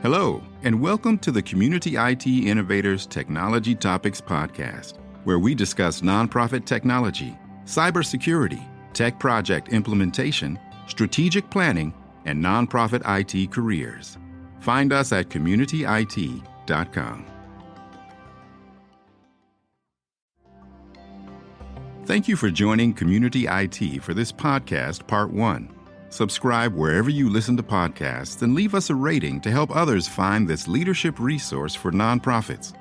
Hello, and welcome to the Community IT Innovators Technology Topics Podcast, where we discuss nonprofit technology, cybersecurity, tech project implementation, strategic planning, and nonprofit IT careers. Find us at communityit.com. Thank you for joining Community IT for this podcast, Part 1. Subscribe wherever you listen to podcasts and leave us a rating to help others find this leadership resource for nonprofits.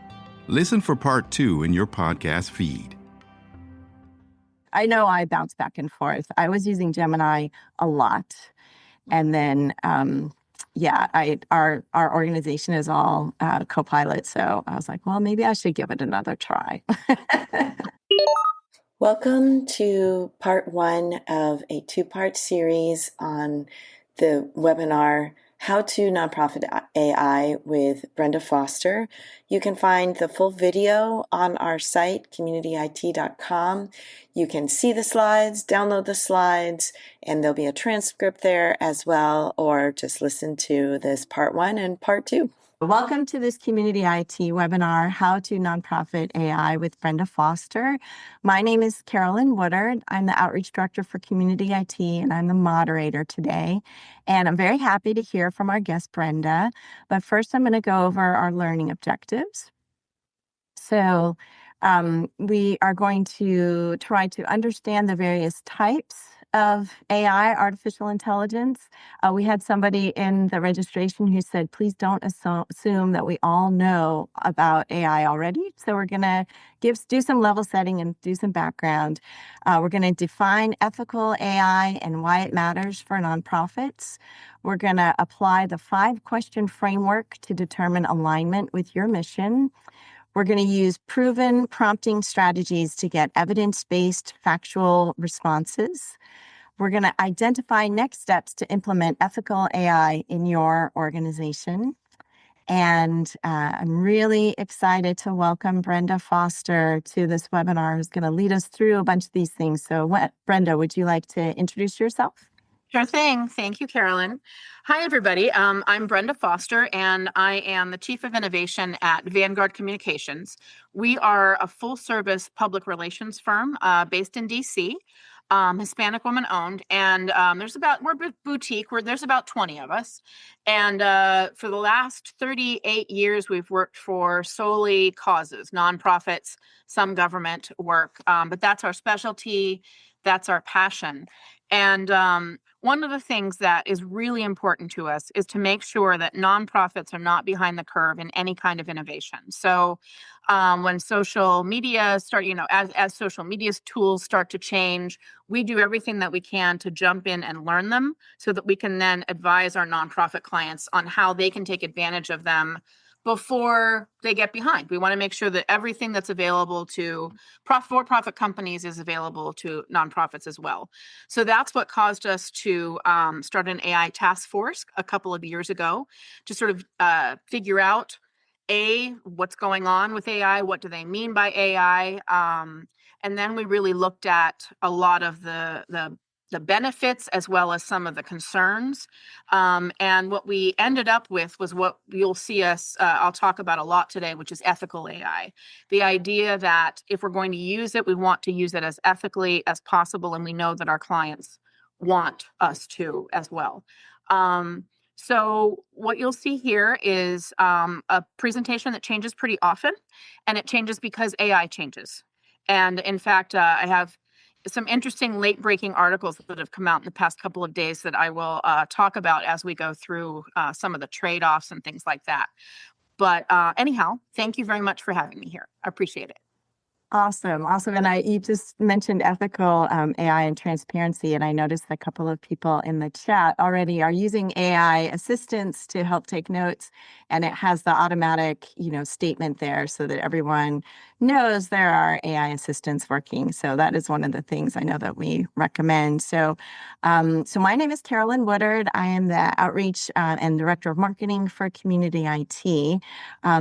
Listen for Part 2 in your podcast feed. I know I bounce back and forth. I was using Gemini a lot. And then, our organization is all Copilot. So I was like, well, maybe I should give it another try. Welcome to part 1 of a 2-part series on the webinar, How to Nonprofit AI with Brenda Foster. You can find the full video on our site, communityit.com. You can see the slides, download the slides, and there'll be a transcript there as well, or just listen to this part 1 and part 2. Welcome to this Community IT webinar, How to Nonprofit AI with Brenda Foster. My name is Carolyn Woodard. I'm the Outreach Director for Community IT, and I'm the moderator today. And I'm very happy to hear from our guest, Brenda. But first, I'm going to go over our learning objectives. So we are going to try to understand the various types of AI, artificial intelligence. We had somebody in the registration who said, please don't assume that we all know about AI already. So we're going to do some level setting and do some background. We're going to define ethical AI and why it matters for nonprofits. We're going to apply the 5-question framework to determine alignment with your mission. We're going to use proven prompting strategies to get evidence-based factual responses. We're going to identify next steps to implement ethical AI in your organization. And I'm really excited to welcome Brenda Foster to this webinar, who's going to lead us through a bunch of these things. So Brenda, would you like to introduce yourself? Sure thing. Thank you, Carolyn. Hi, everybody. I'm Brenda Foster, and I am the Chief of Innovation at Vanguard Communications. We are a full-service public relations firm based in D.C., Hispanic woman-owned, and we're a boutique where there's about 20 of us. And for the last 38 years, we've worked for solely causes, nonprofits, some government work, but that's our specialty, that's our passion. And one of the things that is really important to us is to make sure that nonprofits are not behind the curve in any kind of innovation. So when social media as social media tools start to change, we do everything that we can to jump in and learn them so that we can then advise our nonprofit clients on how they can take advantage of them before they get behind. We want to make sure that everything that's available to for-profit companies is available to nonprofits as well. So that's what caused us to start an AI task force a couple of years ago to sort of figure out, what's going on with AI, what do they mean by AI, and then we really looked at a lot of the benefits as well as some of the concerns. And what we ended up with was what you'll see I'll talk about a lot today, which is ethical AI. The idea that if we're going to use it, we want to use it as ethically as possible, and we know that our clients want us to as well. So what you'll see here is a presentation that changes pretty often, and it changes because AI changes. And in fact, I have some interesting late-breaking articles that have come out in the past couple of days that I will talk about as we go through some of the trade-offs and things like that. But anyhow, thank you very much for having me here. I appreciate it. Awesome. And you just mentioned ethical AI and transparency, and I noticed a couple of people in the chat already are using AI assistants to help take notes, and it has the automatic, statement there so that everyone knows there are AI assistants working. So that is one of the things I know that we recommend. So my name is Carolyn Woodard. I am the Outreach and Director of Marketing for Community IT.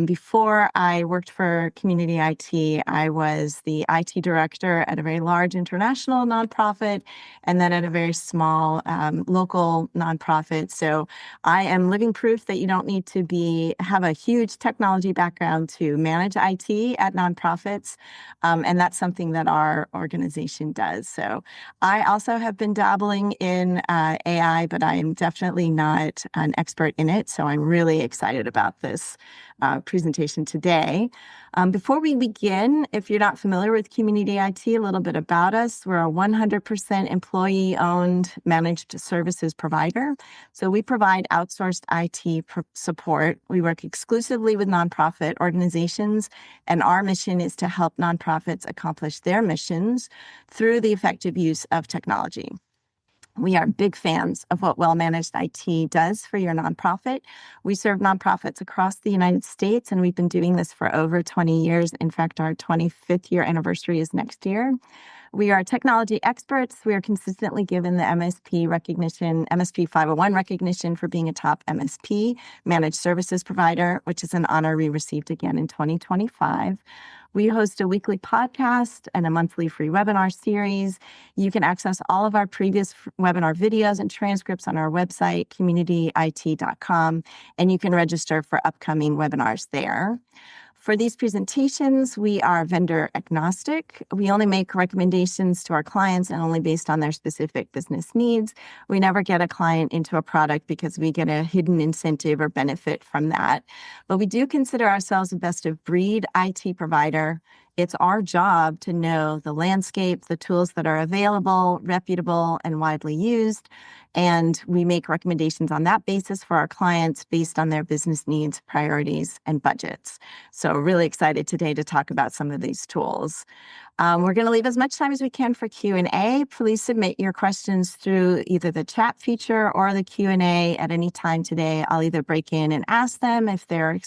Before I worked for Community IT, I was the IT director at a very large international nonprofit and then at a very small local nonprofit. So I am living proof that you don't need to have a huge technology background to manage IT at nonprofits. And that's something that our organization does. So I also have been dabbling in AI, but I am definitely not an expert in it. So I'm really excited about this presentation today. Before we begin, if you're not familiar with Community IT, a little bit about us. We're a 100% employee-owned managed services provider. So we provide outsourced IT support. We work exclusively with nonprofit organizations, and our mission is to help nonprofits accomplish their missions through the effective use of technology. We are big fans of what well-managed IT does for your nonprofit. We serve nonprofits across the United States, and we've been doing this for over 20 years. In fact, our 25th year anniversary is next year. We are technology experts. We are consistently given the MSP recognition, MSP 501 recognition for being a top MSP, managed services provider, which is an honor we received again in 2025. We host a weekly podcast and a monthly free webinar series. You can access all of our previous webinar videos and transcripts on our website, communityit.com, and you can register for upcoming webinars there. For these presentations, we are vendor agnostic. We only make recommendations to our clients and only based on their specific business needs. We never get a client into a product because we get a hidden incentive or benefit from that. But we do consider ourselves a best of breed IT provider. It's our job to know the landscape, the tools that are available, reputable, and widely used. And we make recommendations on that basis for our clients based on their business needs, priorities, and budgets. So really excited today to talk about some of these tools. We're going to leave as much time as we can for Q&A. Please submit your questions through either the chat feature or the Q&A at any time today. I'll either break in and ask them if they're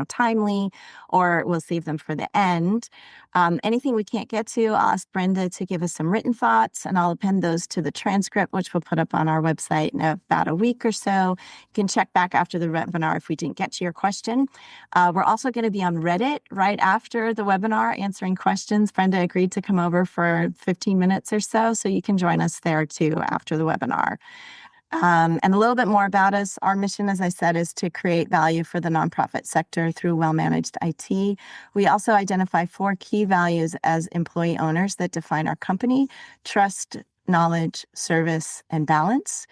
timely, or we'll save them for the end. Anything we can't get to, I'll ask Brenda to give us some written thoughts, and I'll append those to the transcript, which we'll put up on our website in about a week or so. You can check back after the webinar if we didn't get to your question. We're also going to be on Reddit right after the webinar answering questions. Brenda agreed to come over for 15 minutes or so you can join us there too after the webinar. And a little bit more about us. Our mission, as I said, is to create value for the nonprofit sector through well-managed IT. We also identify 4 key values as employee owners that define our company: trust, knowledge, service, and balance.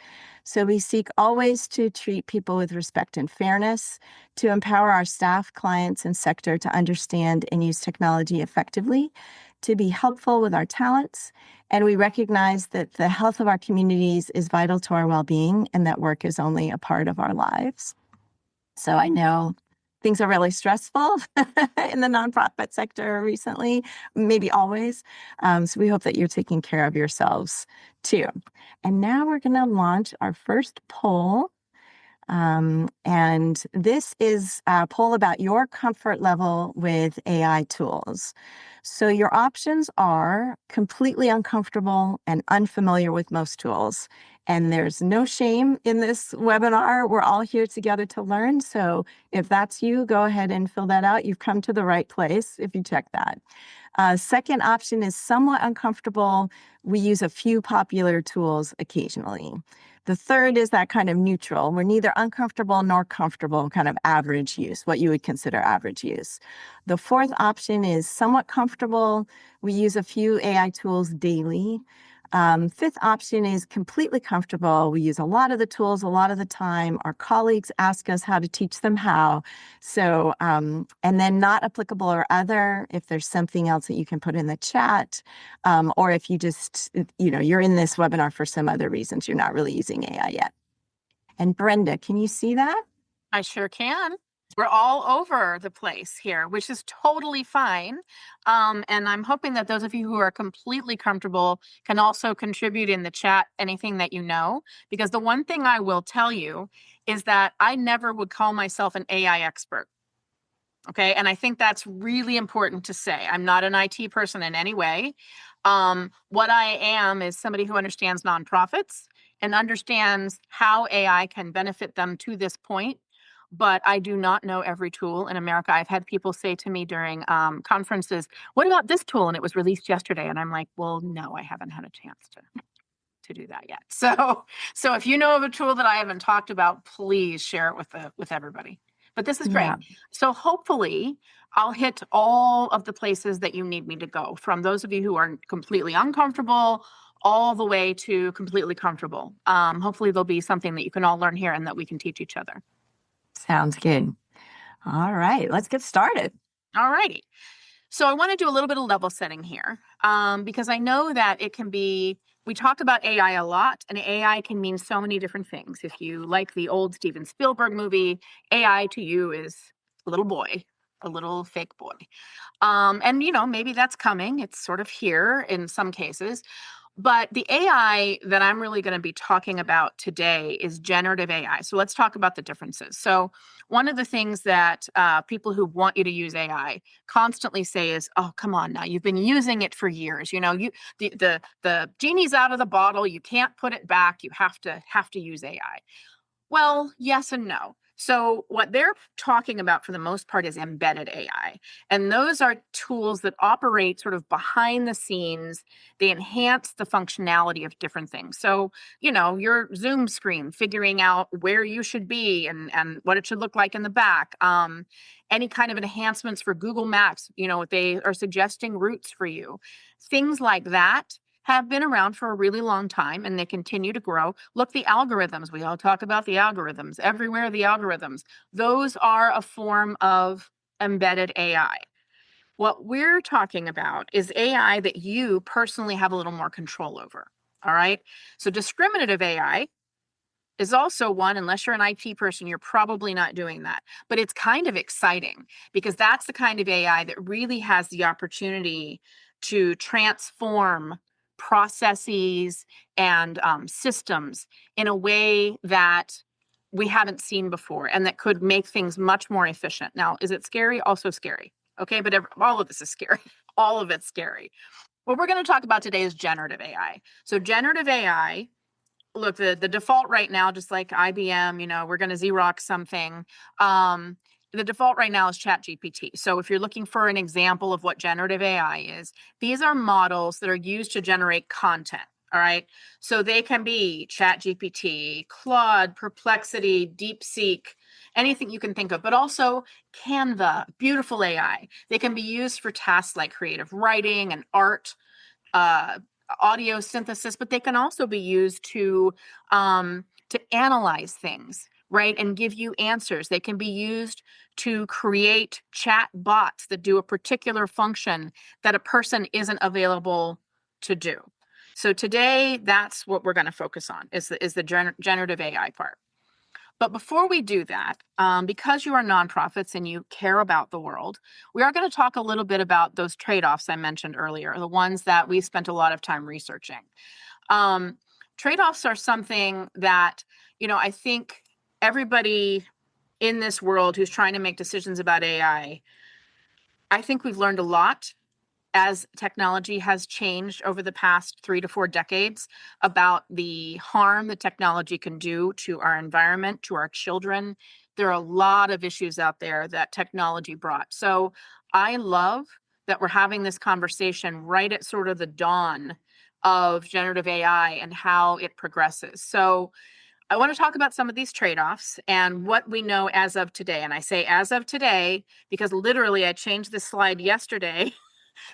So we seek always to treat people with respect and fairness, to empower our staff, clients, and sector to understand and use technology effectively, to be helpful with our talents, and we recognize that the health of our communities is vital to our well-being and that work is only a part of our lives. So I know things are really stressful in the nonprofit sector recently, maybe always. So we hope that you're taking care of yourselves too. And now we're going to launch our first poll. And this is a poll about your comfort level with AI tools. So your options are completely uncomfortable and unfamiliar with most tools. And there's no shame in this webinar. We're all here together to learn. So if that's you, go ahead and fill that out. You've come to the right place if you check that. Second option is somewhat uncomfortable. We use a few popular tools occasionally. The third is that kind of neutral. We're neither uncomfortable nor comfortable, kind of average use, what you would consider average use. The fourth option is somewhat comfortable. We use a few AI tools daily. Fifth option is completely comfortable. We use a lot of the tools a lot of the time. Our colleagues ask us how to teach them how. So, and then not applicable or other, if there's something else that you can put in the chat, or if you just, you're in this webinar for some other reasons, you're not really using AI yet. And Brenda, can you see that? I sure can. We're all over the place here, which is totally fine. And I'm hoping that those of you who are completely comfortable can also contribute in the chat anything that you know, because the one thing I will tell you is that I never would call myself an AI expert. Okay. And I think that's really important to say. I'm not an IT person in any way. What I am is somebody who understands nonprofits and understands how AI can benefit them to this point. But I do not know every tool in America. I've had people say to me during conferences, "What about this tool?" And it was released yesterday. And I'm like, "Well, no, I haven't had a chance to do that yet." So if you know of a tool that I haven't talked about, please share it with everybody. But this is great. Yeah. So hopefully I'll hit all of the places that you need me to go, from those of you who are completely uncomfortable all the way to completely comfortable. Hopefully there'll be something that you can all learn here and that we can teach each other. Sounds good. All right, let's get started. All righty. So I want to do a little bit of level setting here, because I know that it can be, we talk about AI a lot, and AI can mean so many different things. If you like the old Steven Spielberg movie, AI to you is a little boy, a little fake boy. And, maybe that's coming. It's sort of here in some cases. But the AI that I'm really going to be talking about today is generative AI. So let's talk about the differences. So one of the things that people who want you to use AI constantly say is, "Oh, come on now, you've been using it for years. The genie's out of the bottle. You can't put it back. You have to use AI." Well, yes and no. So what they're talking about for the most part is embedded AI. And those are tools that operate sort of behind the scenes. They enhance the functionality of different things. So, your Zoom screen, figuring out where you should be and what it should look like in the back. Any kind of enhancements for Google Maps, they are suggesting routes for you. Things like that have been around for a really long time, and they continue to grow. Look, the algorithms, we all talk about the algorithms, everywhere the algorithms. Those are a form of embedded AI. What we're talking about is AI that you personally have a little more control over. All right. So discriminative AI is also one, unless you're an IT person, you're probably not doing that. But it's kind of exciting because that's the kind of AI that really has the opportunity to transform processes and systems in a way that we haven't seen before and that could make things much more efficient. Now, is it scary? Also scary. Okay, but all of this is scary. All of it's scary. What we're going to talk about today is generative AI. So generative AI, look, the default right now, just like IBM, we're going to Xerox something. The default right now is ChatGPT. So if you're looking for an example of what generative AI is, these are models that are used to generate content. All right. So they can be ChatGPT, Claude, Perplexity, DeepSeek, anything you can think of, but also Canva, beautiful AI. They can be used for tasks like creative writing and art, uh, audio synthesis, but they can also be used to analyze things, right, and give you answers. They can be used to create chat bots that do a particular function that a person isn't available to do. So today, that's what we're going to focus on is the generative AI part. But before we do that, because you are nonprofits and you care about the world, we are going to talk a little bit about those trade-offs I mentioned earlier, the ones that we spent a lot of time researching. Trade-offs are something that, I think everybody in this world who's trying to make decisions about AI, I think we've learned a lot as technology has changed over the past 3 to 4 decades about the harm that technology can do to our environment, to our children. There are a lot of issues out there that technology brought. So I love that we're having this conversation right at sort of the dawn of generative AI and how it progresses. So I want to talk about some of these trade-offs and what we know as of today. And I say as of today because literally I changed this slide yesterday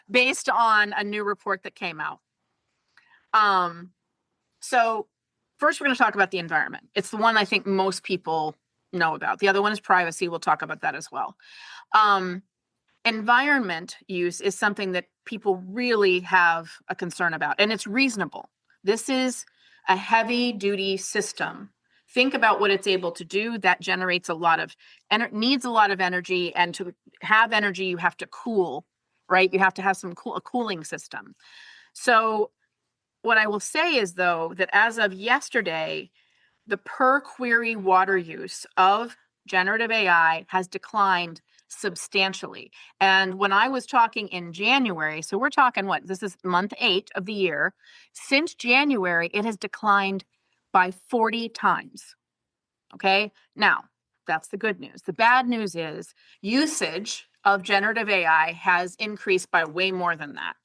based on a new report that came out. So first, we're going to talk about the environment. It's the one I think most people know about. The other one is privacy. We'll talk about that as well. Environment use is something that people really have a concern about, and it's reasonable. This is a heavy-duty system. Think about what it's able to do. That generates needs a lot of energy, and to have energy, you have to cool, right? You have to have a cooling system. So what I will say is, though, that as of yesterday, the per query water use of generative AI has declined substantially. And when I was talking in January, so we're talking this is month 8 of the year. Since January, it has declined by 40 times. Okay. Now, that's the good news. The bad news is usage of generative AI has increased by way more than that.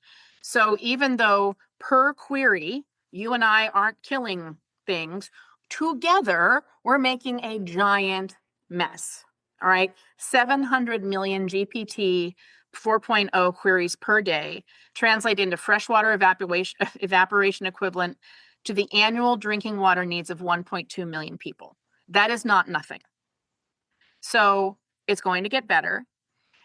So even though per query, you and I aren't killing things, together we're making a giant mess. All right. 700 million GPT 4.0 queries per day translate into freshwater evaporation equivalent to the annual drinking water needs of 1.2 million people. That is not nothing. So it's going to get better.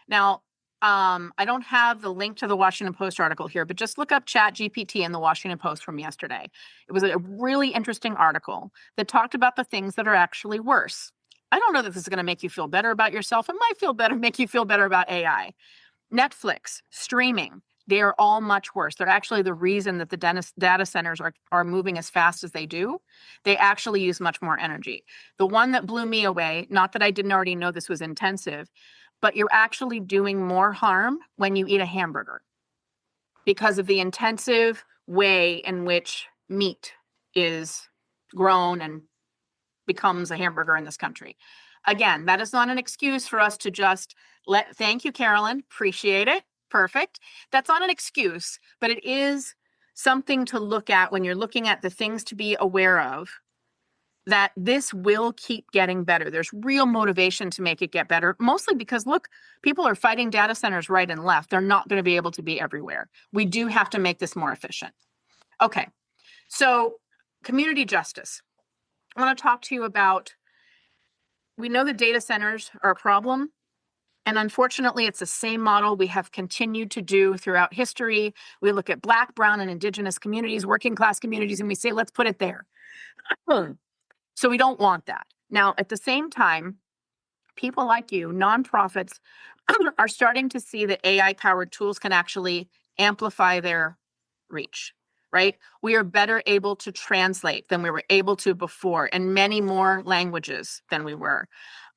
Now, I don't have the link to the Washington Post article here, but just look up ChatGPT in the Washington Post from yesterday. It was a really interesting article that talked about the things that are actually worse. I don't know that this is going to make you feel better about yourself. It might make you feel better about AI. Netflix, streaming, they are all much worse. They're actually the reason that the data centers are moving as fast as they do. They actually use much more energy. The one that blew me away, not that I didn't already know this was intensive, but you're actually doing more harm when you eat a hamburger because of the intensive way in which meat is grown and becomes a hamburger in this country. Again, that is not an excuse for us to just thank you, Carolyn, appreciate it, perfect. That's not an excuse, but it is something to look at when you're looking at the things to be aware of, that this will keep getting better. There's real motivation to make it get better, mostly because, look, people are fighting data centers right and left. They're not going to be able to be everywhere. We do have to make this more efficient. Okay, so community justice. I want to talk to you about, we know the data centers are a problem, and unfortunately, it's the same model we have continued to do throughout history. We look at Black, Brown, and Indigenous communities, working class communities, and we say, let's put it there. So we don't want that. Now, at the same time, people like you, nonprofits, are starting to see that AI-powered tools can actually amplify their reach, right? We are better able to translate than we were able to before, in many more languages than we were.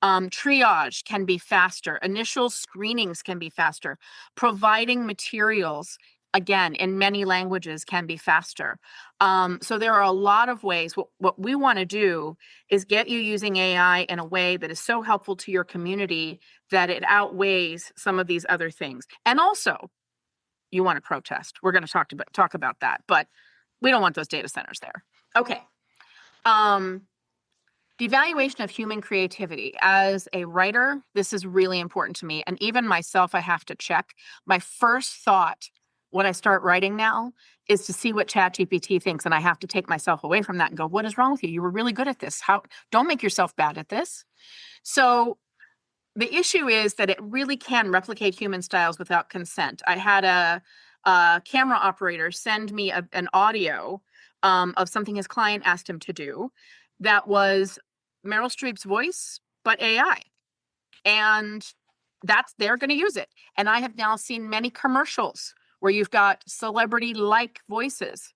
Triage can be faster. Initial screenings can be faster. Providing materials, again, in many languages can be faster. So there are a lot of ways. What we want to do is get you using AI in a way that is so helpful to your community that it outweighs some of these other things. And also, you want to protest. We're going to talk about that, but we don't want those data centers there. Okay. Devaluation of human creativity. As a writer, this is really important to me. And even myself, I have to check. My first thought when I start writing now is to see what ChatGPT thinks. And I have to take myself away from that and go, what is wrong with you? You were really good at this. Don't make yourself bad at this. So the issue is that it really can replicate human styles without consent. I had a camera operator send me an audio of something his client asked him to do that was Meryl Streep's voice, but AI. And they're going to use it. And I have now seen many commercials where you've got celebrity-like voices.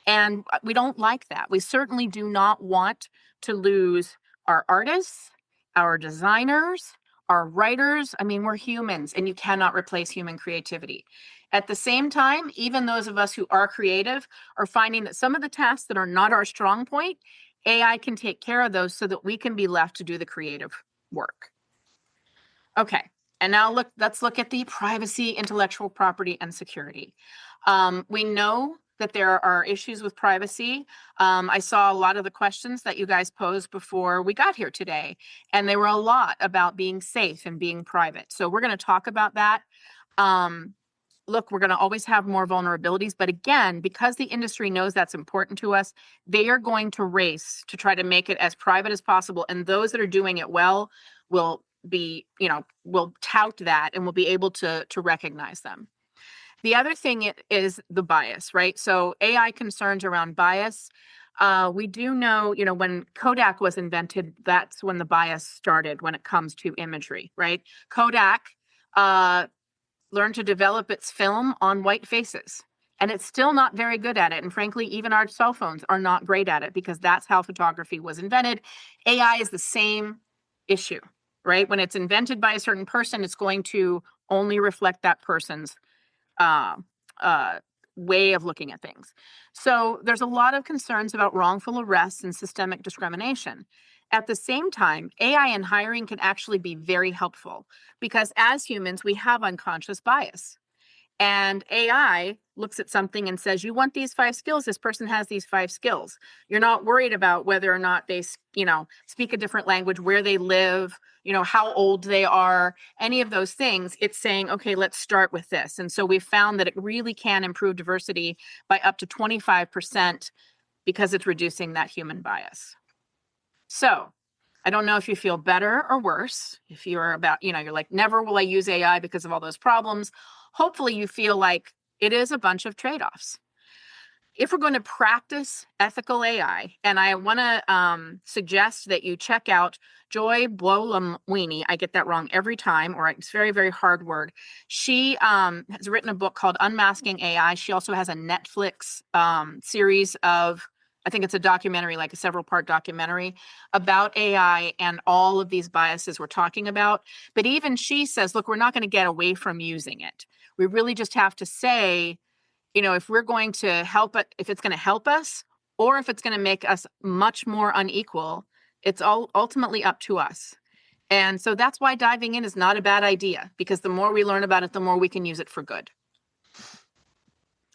And we don't like that. We certainly do not want to lose our artists, our designers, our writers. I mean, we're humans, and you cannot replace human creativity. At the same time, even those of us who are creative are finding that some of the tasks that are not our strong point, AI can take care of those so that we can be left to do the creative work. Okay, and now let's look at the privacy, intellectual property, and security. We know that there are issues with privacy. I saw a lot of the questions that you guys posed before we got here today, and they were a lot about being safe and being private. So we're going to talk about that. Look, we're going to always have more vulnerabilities, but again, because the industry knows that's important to us, they are going to race to try to make it as private as possible. And those that are doing it well will will tout that and will be able to recognize them. The other thing is the bias, right? So AI concerns around bias. We do know, when Kodak was invented, that's when the bias started when it comes to imagery, right? Kodak learned to develop its film on white faces, and it's still not very good at it. And frankly, even our cell phones are not great at it because that's how photography was invented. AI is the same issue, right? When it's invented by a certain person, it's going to only reflect that person's uh, way of looking at things. So there's a lot of concerns about wrongful arrests and systemic discrimination. At the same time, AI in hiring can actually be very helpful because as humans, we have unconscious bias. And AI looks at something and says, you want these 5 skills. This person has these 5 skills. You're not worried about whether or not they, speak a different language, where they live, how old they are, any of those things. It's saying, okay, let's start with this. And so we've found that it really can improve diversity by up to 25% because it's reducing that human bias. So I don't know if you feel better or worse. If you're you're like, never will I use AI because of all those problems. Hopefully you feel like it is a bunch of trade-offs. If we're going to practice ethical AI, and I want to suggest that you check out Joy Buolamwini. I get that wrong every time, or it's a very, very hard word. She has written a book called Unmasking AI. She also has a Netflix series of, I think it's a documentary, like a several-part documentary about AI and all of these biases we're talking about. But even she says, look, we're not going to get away from using it. We really just have to say, if we're going to help it, if it's going to help us, or if it's going to make us much more unequal, it's all ultimately up to us. And so that's why diving in is not a bad idea, because the more we learn about it, the more we can use it for good.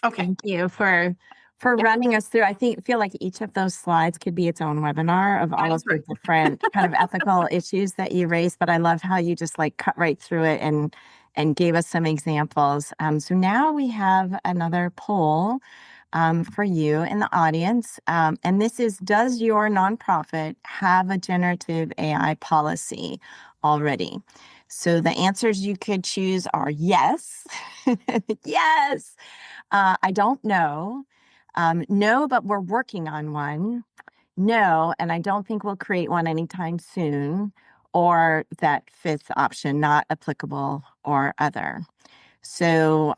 Okay. Thank you for running us through. I feel like each of those slides could be its own webinar of all of the different kind of ethical issues that you raised. But I love how you just like cut right through it and gave us some examples. So now we have another poll for you in the audience. And this is, does your nonprofit have a generative AI policy already? So the answers you could choose are yes, yes, I don't know, no, but we're working on one, no, and I don't think we'll create one anytime soon, or that 5th option, not applicable or other. So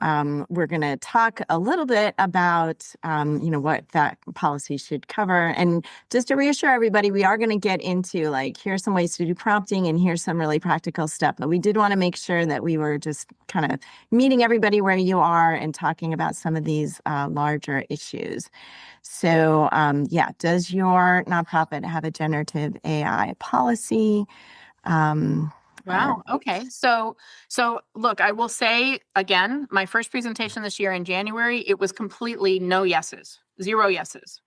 we're going to talk a little bit about, what that policy should cover. And just to reassure everybody, we are going to get into like, here's some ways to do prompting and here's some really practical stuff. But we did want to make sure that we were just kind of meeting everybody where you are and talking about some of these larger issues. So does your nonprofit have a generative AI policy? Wow. Okay. So look, I will say again, my first presentation this year in January, it was completely no yeses, 0 yeses.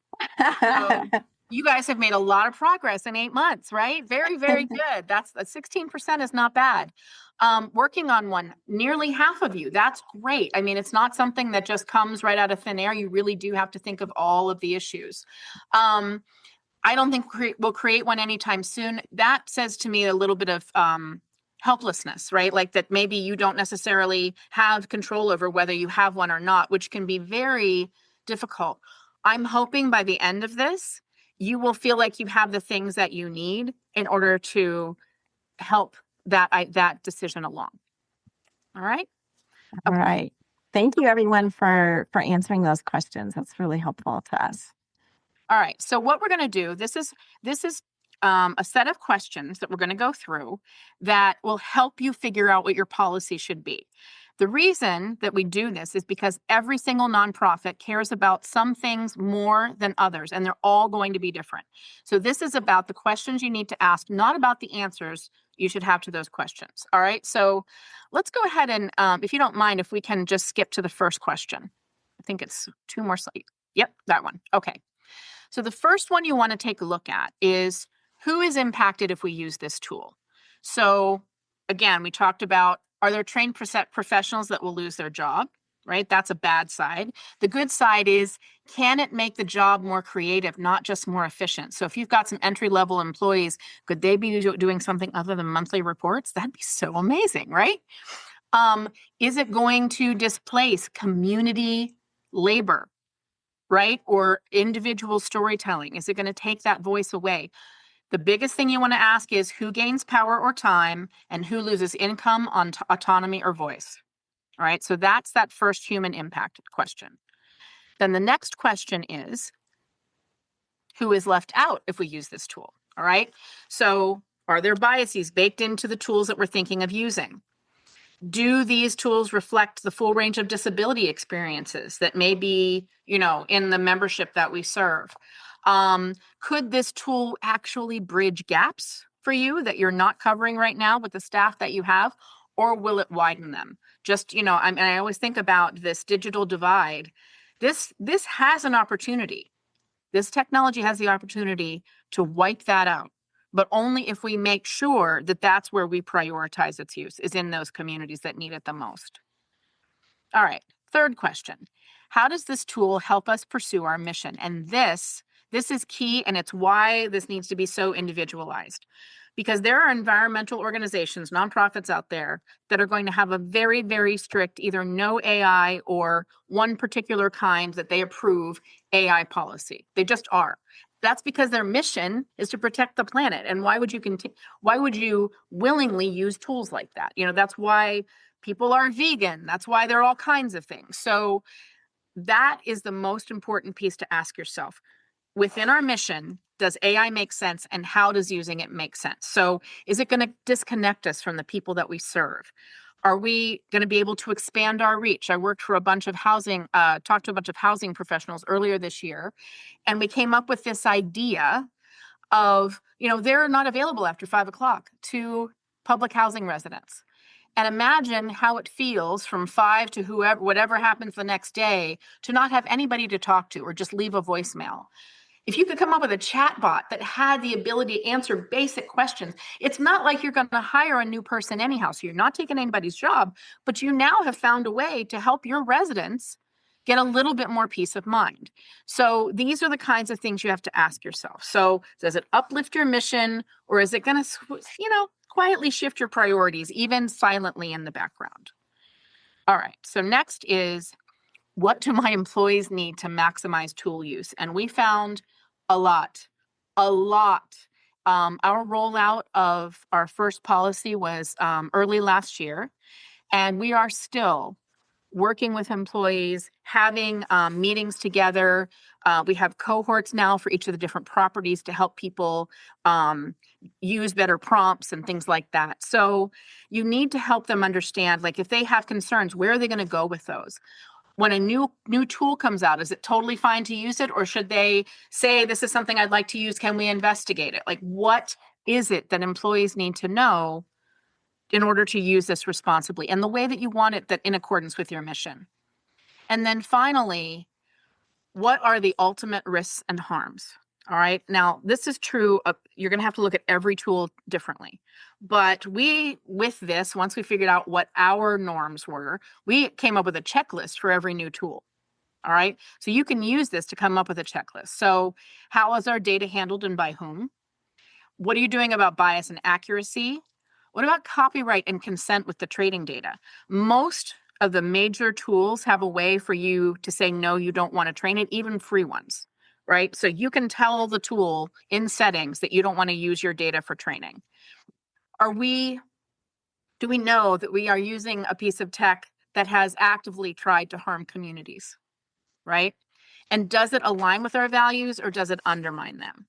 So you guys have made a lot of progress in 8 months, right? Very, very good. That's 16% is not bad. Working on one, nearly half of you. That's great. I mean, it's not something that just comes right out of thin air. You really do have to think of all of the issues. I don't think we'll create one anytime soon. That says to me a little bit of helplessness, right? Like that maybe you don't necessarily have control over whether you have one or not, which can be very difficult. I'm hoping by the end of this, you will feel like you have the things that you need in order to help that decision along. All right? All right. Thank you, everyone, for answering those questions. That's really helpful to us. All right. So what we're going to do, this is a set of questions that we're going to go through that will help you figure out what your policy should be. The reason that we do this is because every single nonprofit cares about some things more than others, and they're all going to be different. So this is about the questions you need to ask, not about the answers you should have to those questions. All right. So let's go ahead and, if you don't mind, if we can just skip to the first question. I think it's 2 more slides. Yep, that one. Okay. So the first one you want to take a look at is who is impacted if we use this tool. So again, we talked about, are there trained professionals that will lose their job, right? That's a bad side. The good side is, can it make the job more creative, not just more efficient? So if you've got some entry-level employees, could they be doing something other than monthly reports? That'd be so amazing, right? Is it going to displace community labor? Right? Or individual storytelling? Is it going to take that voice away? The biggest thing you want to ask is who gains power or time and who loses income, on autonomy or voice. All right. So that's that first human impact question. Then the next question is who is left out if we use this tool? All right. So Are there biases baked into the tools that we're thinking of using? Do these tools reflect the full range of disability experiences that may be, in the membership that we serve? Could this tool actually bridge gaps for you that you're not covering right now with the staff that you have, or will it widen them? Just, I always think about this digital divide. This has an opportunity. This technology has the opportunity to wipe that out, but only if we make sure that that's where we prioritize its use, is in those communities that need it the most. All right, third question. How does this tool help us pursue our mission? And this is key, and it's why this needs to be so individualized. Because there are environmental organizations, nonprofits out there that are going to have a very, very strict either no AI or one particular kind that they approve AI policy. They just are. That's because their mission is to protect the planet. And why would you willingly use tools like that? That's why people are vegan. That's why there are all kinds of things. So that is the most important piece to ask yourself. Within our mission, does AI make sense, and how does using it make sense? So is it going to disconnect us from the people that we serve? Are we going to be able to expand our reach? I worked for talked to a bunch of housing professionals earlier this year, and we came up with this idea of, they're not available after 5:00 to public housing residents. And imagine how it feels from 5 to whatever happens the next day to not have anybody to talk to or just leave a voicemail. If you could come up with a chat bot that had the ability to answer basic questions, it's not like you're going to hire a new person anyhow. So you're not taking anybody's job, but you now have found a way to help your residents get a little bit more peace of mind. So these are the kinds of things you have to ask yourself. So does it uplift your mission, or is it going to, quietly shift your priorities, even silently in the background? All right. So next is, what do my employees need to maximize tool use? And we found a lot. Our rollout of our first policy was early last year, and we are still working with employees, having meetings together. We have cohorts now for each of the different properties to help people use better prompts and things like that. So you need to help them understand, like, if they have concerns, where are they going to go with those? When a new tool comes out, is it totally fine to use it? Or should they say, this is something I'd like to use, can we investigate it? Like, what is it that employees need to know in order to use this responsibly and the way that you want it, that in accordance with your mission? And then finally, what are the ultimate risks and harms? All right. Now, this is true. You're going to have to look at every tool differently. But with this, once we figured out what our norms were, we came up with a checklist for every new tool. All right. So you can use this to come up with a checklist. So how is our data handled and by whom? What are you doing about bias and accuracy? What about copyright and consent with the trading data? Most of the major tools have a way for you to say, no, you don't want to train it, even free ones, right? So you can tell the tool in settings that you don't want to use your data for training. Do we know that we are using a piece of tech that has actively tried to harm communities, right? And does it align with our values, or does it undermine them?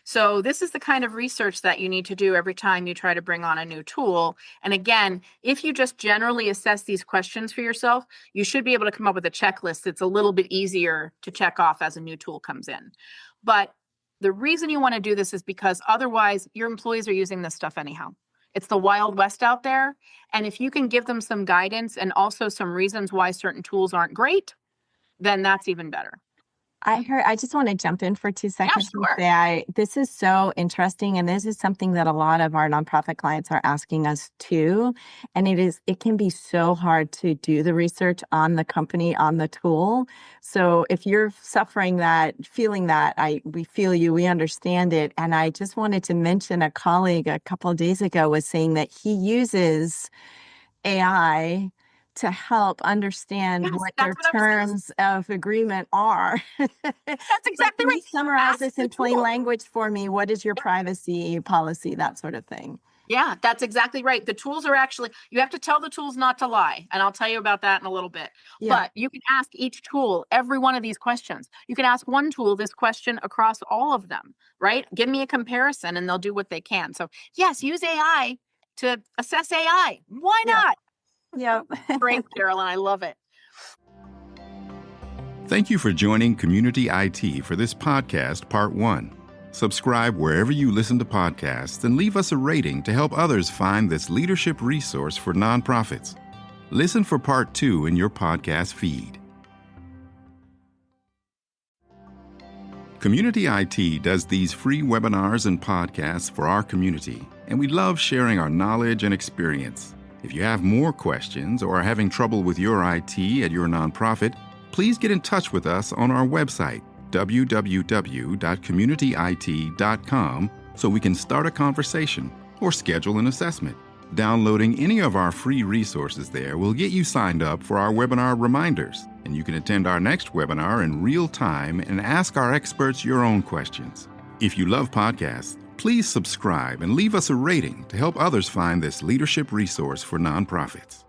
So this is the kind of research that you need to do every time you try to bring on a new tool. And again, if you just generally assess these questions for yourself, you should be able to come up with a checklist that's a little bit easier to check off as a new tool comes in. But the reason you want to do this is because otherwise your employees are using this stuff anyhow. It's the Wild West out there. And if you can give them some guidance and also some reasons why certain tools aren't great, then that's even better. I just want to jump in for 2 seconds sure. and say this is so interesting, and this is something that a lot of our nonprofit clients are asking us too. And it can be so hard to do the research on the company, on the tool. So if you're suffering that, feeling that, we feel you, we understand it. And I just wanted to mention, a colleague a couple of days ago was saying that he uses AI to help understand what their terms of agreement are. That's exactly right. right. Summarize this in plain language for me. What is your privacy policy? That sort of thing. Yeah, that's exactly right. The tools are actually, you have to tell the tools not to lie. And I'll tell you about that in a little bit. Yeah. But you can ask each tool every one of these questions. You can ask one tool this question across all of them, right? Give me a comparison and they'll do what they can. So, yes, use AI to assess AI. Why Yeah. not? Yep. Great, Carolyn. I love it. Thank you for joining Community IT for this podcast, Part 1. Subscribe wherever you listen to podcasts and leave us a rating to help others find this leadership resource for nonprofits. Listen for Part 2 in your podcast feed. Community IT does these free webinars and podcasts for our community, and we love sharing our knowledge and experience. If you have more questions or are having trouble with your IT at your nonprofit, please get in touch with us on our website, www.communityit.com, so we can start a conversation or schedule an assessment. Downloading any of our free resources there will get you signed up for our webinar reminders, and you can attend our next webinar in real time and ask our experts your own questions. If you love podcasts, please subscribe and leave us a rating to help others find this leadership resource for nonprofits.